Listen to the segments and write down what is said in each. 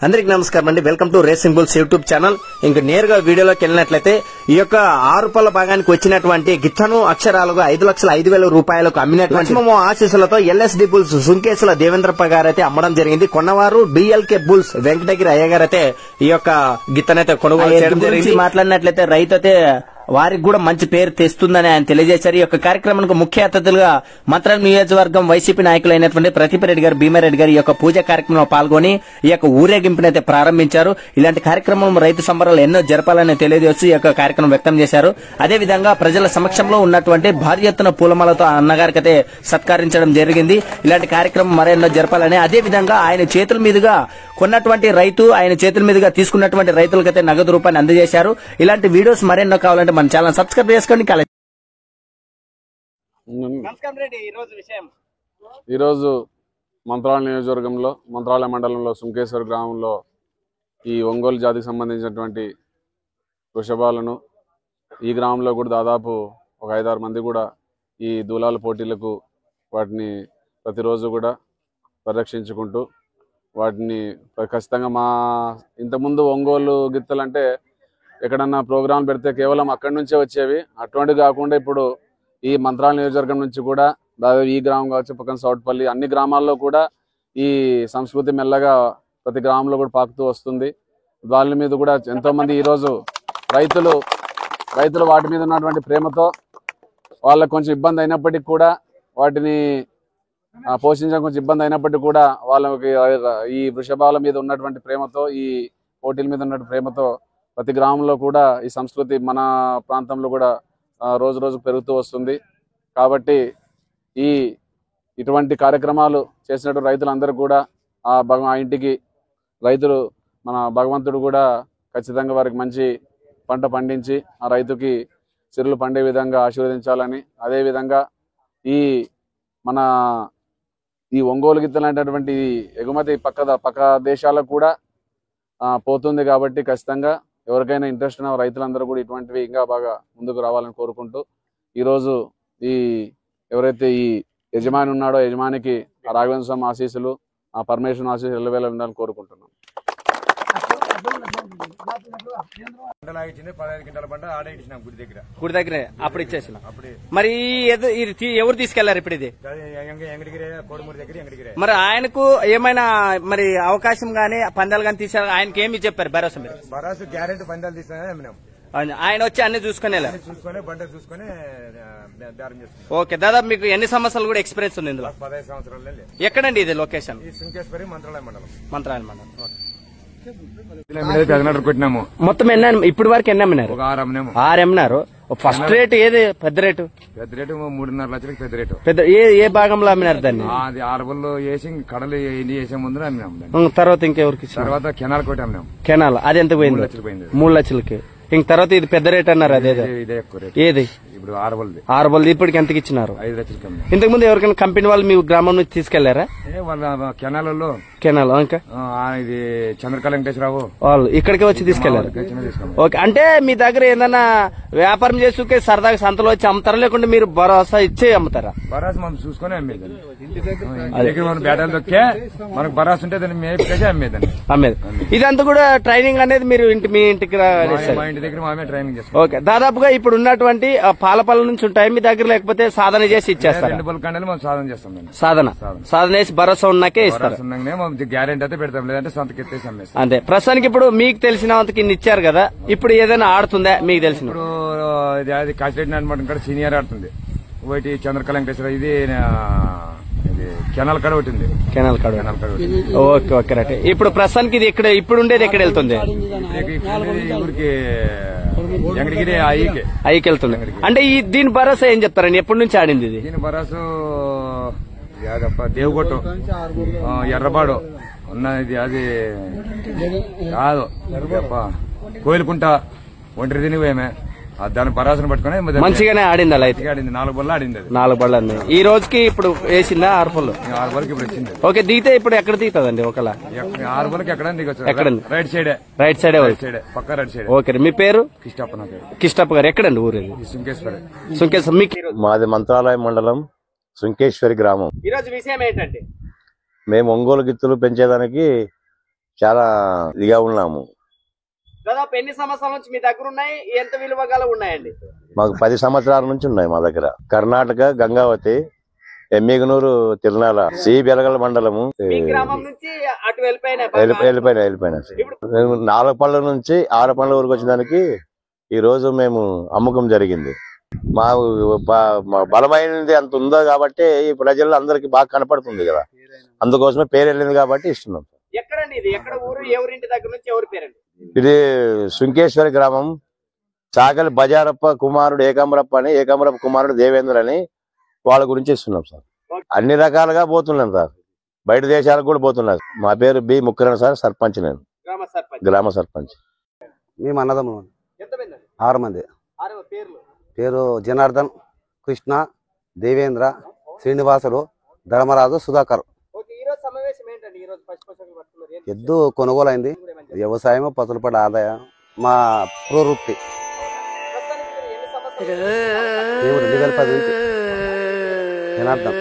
అందరికి నమస్కారం అండి. Welcome to racing bulls YouTube channel. ఇంక నేరుగా వీడియోలోకి వెళ్ళినట్లయితే ఈ యొక్క 6 రూపాయల భాగానికి వచ్చినటువంటి గిత్తను అక్షరాలుగా 5,05,000 రూపాయలకు అమ్మినటువంటి ఆశీస్సులతో ఎల్ఎస్డి బుల్స్ సుంకేసుల దేవేంద్రప్ప గారు అయితే అమ్మడం జరిగింది. కొన్నవారు బిఎల్కే బుల్స్ వెంకటగిరి అయ్య గారు అయితే ఈ యొక్క గిత్తనైతే కొనుగోలు చేయడం జరిగింది. మాట్లాడినట్లయితే రైతు అయితే వారికి కూడా మంచి పేరు తెస్తుందని ఆయన తెలియజేశారు. ఈ యొక్క కార్యక్రమానికి ముఖ్య అతిథులుగా మంత్రాల నియోజకవర్గం వైసీపీ నాయకులైనటువంటి ప్రతిపారెడ్డి గారు, భీమారెడ్డి గారు ఈ యొక్క పూజ కార్యక్రమంలో పాల్గొని ఈ యొక్క ఊరేగింపునైతే ప్రారంభించారు. ఇలాంటి కార్యక్రమం రైతు సంబరాలు ఎన్నో జరపాలని తెలియజేస్తూ ఈ యొక్క కార్యక్రమం వ్యక్తం చేశారు. అదేవిధంగా ప్రజల సమక్షంలో ఉన్నటువంటి భారీ ఎత్తున పూలమాలతో అన్నగారికి అయితే సత్కరించడం జరిగింది. ఇలాంటి కార్యక్రమం మరెన్నో జరపాలని, అదేవిధంగా ఆయన చేతుల మీదుగా కొన్నటువంటి రైతు, ఆయన చేతుల మీదుగా తీసుకున్నటువంటి రైతులకైతే నగదు రూపాయలు అందజేశారు. ఇలాంటి వీడియోస్ మరెన్నో కావాలంటే మన ఛానల్ సబ్స్క్రైబ్ చేసుకోండి. ఈరోజు మంత్రాల నియోజకవర్గంలో మంత్రాల మండలంలో సుంకేశ్వర గ్రామంలో ఈ ఒంగోలు జాతికి సంబంధించినటువంటి వృషభాలను ఈ గ్రామంలో కూడా దాదాపు ఒక 5-6 మంది కూడా ఈ దూలాల పోటీలకు వాటిని ప్రతిరోజు కూడా పరిరక్షించుకుంటూ వాటిని ఖచ్చితంగా మా ఇంతకుముందు ఒంగోలు గిత్తలు అంటే ఎక్కడన్నా ప్రోగ్రాం పెడితే కేవలం అక్కడి నుంచే వచ్చేవి. అటువంటి కాకుండా ఇప్పుడు ఈ మంత్రాల నియోజకవర్గం నుంచి కూడా దాదాపు ఈ గ్రామం కావచ్చు, పక్కన సౌట్పల్లి అన్ని గ్రామాల్లో కూడా ఈ సంస్కృతి మెల్లగా ప్రతి గ్రామంలో కూడా పాకుతూ వస్తుంది. వాళ్ళ మీద కూడా ఎంతో మంది ఈరోజు రైతులు వాటి మీద ఉన్నటువంటి ప్రేమతో వాళ్ళకు కొంచెం ఇబ్బంది అయినప్పటికీ కూడా వాటిని పోషించడం కొంచెం ఇబ్బంది అయినప్పటికీ కూడా వాళ్ళకి ఈ వృషభాల మీద ఉన్నటువంటి ప్రేమతో, ఈ పోటీల మీద ఉన్నటువంటి ప్రేమతో ప్రతి గ్రామంలో కూడా ఈ సంస్కృతి మన ప్రాంతంలో కూడా రోజు రోజు పెరుగుతూ వస్తుంది. కాబట్టి ఇటువంటి కార్యక్రమాలు చేసినట్టు రైతులందరూ కూడా ఆ ఇంటికి రైతులు మన భగవంతుడు కూడా ఖచ్చితంగా వారికి మంచి పంట పండించి ఆ రైతుకి సిరులు పండే విధంగా ఆశీర్వదించాలని, అదేవిధంగా ఈ ఒంగోలు గిత్తలు అనేటటువంటి ఎగుమతి పక్క దేశాలకు కూడా పోతుంది. కాబట్టి ఖచ్చితంగా ఎవరికైనా ఇంట్రెస్ట్ ఉన్న రైతులందరూ కూడా ఇటువంటివి ఇంకా బాగా ముందుకు రావాలని కోరుకుంటూ ఈరోజు ఎవరైతే ఈ యజమాని ఉన్నాడో యజమానికి ఆ రాఘవేంద్ర స్వామి ఆశీస్సులు, ఆ పరమేశ్వరుని ఆశీస్సులు ఎల్లవేళ ఉండాలని కోరుకుంటున్నాం. 15 క్వింటాల పంట ఆడే ఇచ్చినాం గుడి దగ్గర అప్పుడు ఇచ్చేసిన. మరి ఎవరు తీసుకెళ్లారు ఇప్పుడు ఇది? కోడుమూరి దగ్గర ఎంగడిగిరే. మరి ఆయనకు ఏమైనా మరి అవకాశం గానీ పందాలు గానీ తీసారు? ఆయనకి ఏమి చెప్పారు భరోసా? మీరు భరోసా గ్యారెంటీ పందాలు తీసుకుని ఆయన వచ్చి అన్ని చూసుకుని బండ చూసుకుని బేరం చేసుకున్నాం. ఓకే, దాదాపు మీకు ఎన్ని సంవత్సరాలు కూడా ఎక్స్పీరియన్స్ ఉంది ఇందులో? 15 సంవత్సరాలు. ఎక్కడండి ఇది లొకేషన్? సుంకేశ్వరి మంత్రాలయ మండలం. కొట్టినాము. మొత్తం ఎన్ని ఇప్పటి వరకు ఎన్ని అమ్మినారు? 6 అమ్మినాము. 6 అమ్మినారు. ఫస్ట్ రేట్ ఏది? పెద్ద రేటు 3.5 లక్షలకి పెద్ద రేటు. ఏ భాగంలో అమ్మినారు దాన్ని? అది 6 బళ్ళు వేసి కడలు వేసే ముందు అమ్మినాము. తర్వాత ఇంకెవరికి? తర్వాత కెనాల్ కొట్టి అమ్మినాము. కెనాల్ అది ఎంత పోయింది? 3 లక్షలు పోయింది. 3 లక్షలకి. ఇంక తర్వాత ఇది పెద్ద రేట్ అన్నారు. అదేదో ఇదే ఎక్కువ రేట్. ఏది? ఇప్పుడు 6 బళ్ళు ఇప్పటికి ఎంతకి ఇచ్చినారు? 5 లక్షలకి. ఇంతకు ముందు ఎవరికైనా కంపెనీ వాళ్ళు మీ గ్రామం నుంచి తీసుకెళ్లారా? వాళ్ళ కెనాల్లో ఇంకా ఇది చంద్రకళ వెంకటేశ్వరరావు వాళ్ళు ఇక్కడికే వచ్చి తీసుకెళ్లారు. ఓకే, అంటే మీ దగ్గర ఏదన్నా వ్యాపారం చేసుకే సరదాగా సంతలో వచ్చి అమ్ముతారా, లేకుంటే మీరు భరోసా ఇచ్చే అమ్ముతారా? భరోసా మనం చూసుకుని అమ్మేది. మన బేటాలు దొక్కే మనకు భరోసా ఉంటే దాన్ని మేపేసి అమ్మేది. ఇదంతా కూడా ట్రైనింగ్ అనేది మీరు మీ ఇంటికి మా ఇంటి దగ్గర మామే ట్రైనింగ్ చేస్తాం. ఓకే, దాదాపుగా ఇప్పుడు ఉన్నటువంటి పాలపల్ల నుంచి ఉంటాయి మీ దగ్గర, లేకపోతే సాధన చేసి ఇచ్చేస్తారు? 2 బల్ కండలు మనం సాధన చేస్తాం. సాధన చేసి భరోసా ఉన్నాకే ఇస్తారు. గ్యారెంటీ అయితే పెడతాం, లేదంటే సొంతకి ఎత్తేసి అమ్మేస్తాం. అంతే. ప్రస్తుతానికి ఇప్పుడు మీకు తెలిసినంతకి ఇన్ని ఇచ్చారు కదా, ఇప్పుడు ఏదైనా ఆడుతుందా మీకు తెలిసిన? ఇప్పుడు అది కాసిరెడ్డి అనమాట ఇక్కడ సీనియర్ ఆడుతుంది. ఒకటి చంద్రకళ వెంకటేశ్వర, ఇది కెనాల్ కడ ఉంటుంది. కెనాల్ కడ. Okay okay right. ఇప్పుడు ప్రస్తుతానికి ఇది ఇక్కడ ఇప్పుడు ఉండేది ఎక్కడ వెళ్తుంది? ఊరికి ఎంగడిగిరి ఐకి వెళ్తుంది. అంటే దీని భరోసా ఏం చెప్తారండి? ఎప్పటి నుంచి ఆడింది ఇది? దీని భరోసా దేవుగొట్టు, ఎర్రబాడు ఉన్నది. అది కాదు కోయిలకుంట ఒంటరి తిని పోయామే. దాని భరోసాను పట్టుకుని మంచిగానే ఆడింది. అలా అయితే ఆడింది. 4 బళ్ళు ఆడింది. 4 బళ్ళు అంది. ఈ రోజుకి ఇప్పుడు వేసిందా 6 బళ్ళు? 6 బళ్ళకి ఇప్పుడు వచ్చింది. ఓకే, దిగితే ఇప్పుడు ఎక్కడ దిగుతుందండి? ఒకలా 6 బళ్ళకి ఎక్కడ దిగొచ్చు? ఎక్కడ? రైట్ సైడే. రైట్ సైడే పక్క రైట్ సైడ్. ఓకే, మీ పేరు? కిష్టప్ప. నా పేరు కిష్టప్ప గారు. ఎక్కడండి ఊరు? సుంకేశ్వరి. మీకు? మాది మంత్రాలయ మండలం సుంకేశ్వరి గ్రామం. ఈరోజు విషయం ఏంటంటే మేము ఒంగోలు గిత్తులు పెంచేదానికి చాలా ఇదిగా ఉన్నాము. దాదాపు ఎన్ని సంవత్సరాల నుంచి మీ దగ్గర ఉన్నాయి, ఎంత విలువ గల ఉన్నాయండి? మాకు 10 సంవత్సరాల నుంచి ఉన్నాయి మా దగ్గర. కర్ణాటక, గంగావతి, ఎమ్మిగనూరు, తిరునాల, సి బెలగల మండలము. గ్రామం నుంచి అటు వెళ్ళిపోయినాయి. 4 పళ్ళ నుంచి 6 పళ్ళ వరకు వచ్చేదానికి ఈ రోజు మేము అమ్మకం జరిగింది. మా బలమైనది అంత ఉందో కాబట్టి ఈ ప్రజల్లో అందరికి బాగా కనపడుతుంది కదా, అందుకోసమే పేరు వెళ్ళింది కాబట్టి ఇస్తున్నాం. ఎక్కడండి ఇది? ఎక్కడ ఊరు? ఎవరింటి దగ్గర నుంచి ఎవరి పేరండి? ఇది సుంకేశ్వరి గ్రామం. సాగలి బజారప్ప కుమారుడు ఏకాంబరప్ప అని, ఏకాంబరప్ప కుమారుడు దేవేంద్ర అని వాళ్ళ గురించి ఇస్తున్నాం సార్. అన్ని రకాలుగా పోతున్నాం సార్, బయట దేశాలకు కూడా పోతున్నారు. మా పేరు బి ముక్కరణ సార్, సర్పంచ్ నేను, గ్రామ సర్పంచ్. మేము అన్నదమ్ములు 6 మంది. పేరు జనార్దన్, కృష్ణ, దేవేంద్ర, శ్రీనివాసులు, ధర్మరాజు, సుధాకర్. ఎద్దు కొనుగోలు అయింది. వ్యవసాయం, పసులు పడే ఆదాయం మా ప్రవృత్తి. మేము 2010 నుంచి జనార్దన్.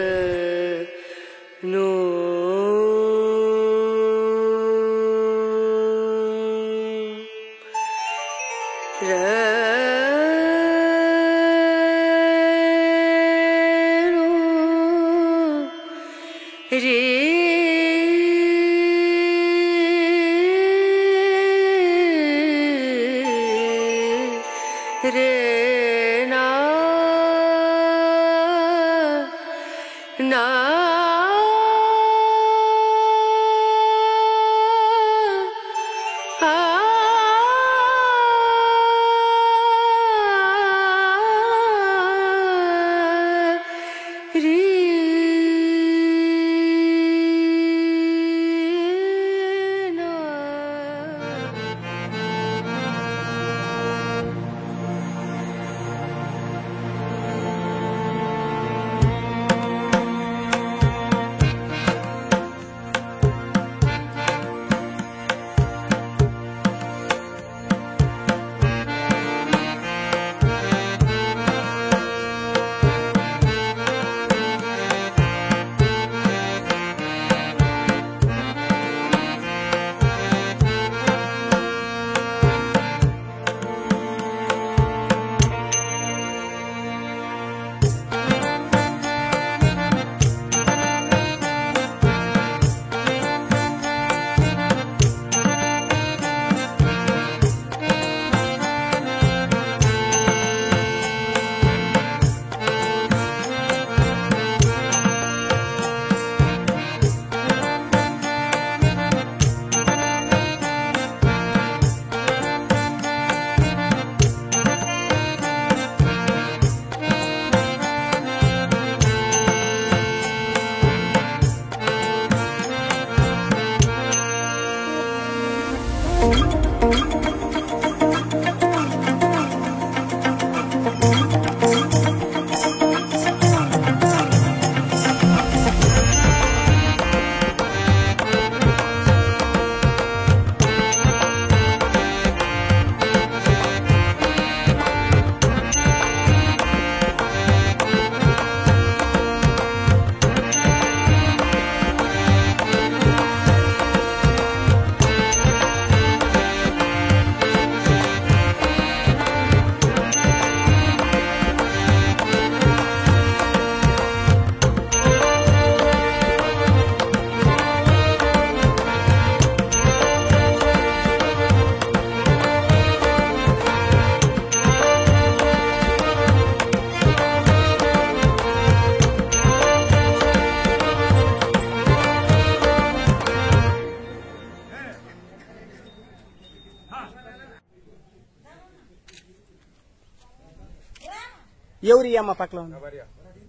ఎవరి అమ్మ పక్కన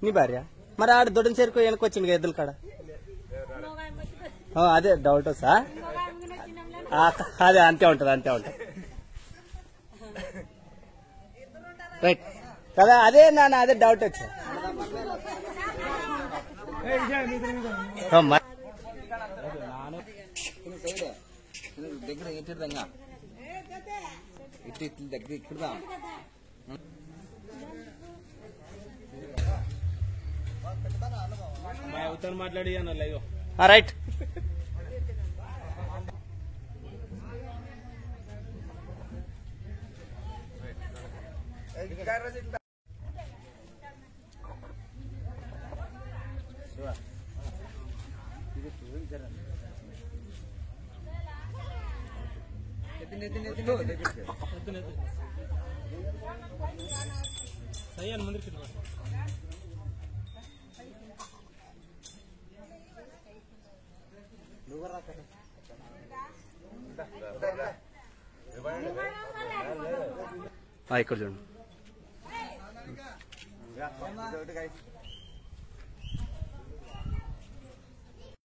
నీ భార్య? మరి ఆడ దొడ్డిన చేరుకో వెనకొచ్చింది ఎద్దుల కాడ. అదే డౌట్ సార్, అదే అంతే ఉంటది, అంతే ఉంటది. రైట్ కదా, అదే నాన్న, అదే డౌట్ వచ్చా. మాట్లాడి రైట్. ఇక్కడ చూడండి.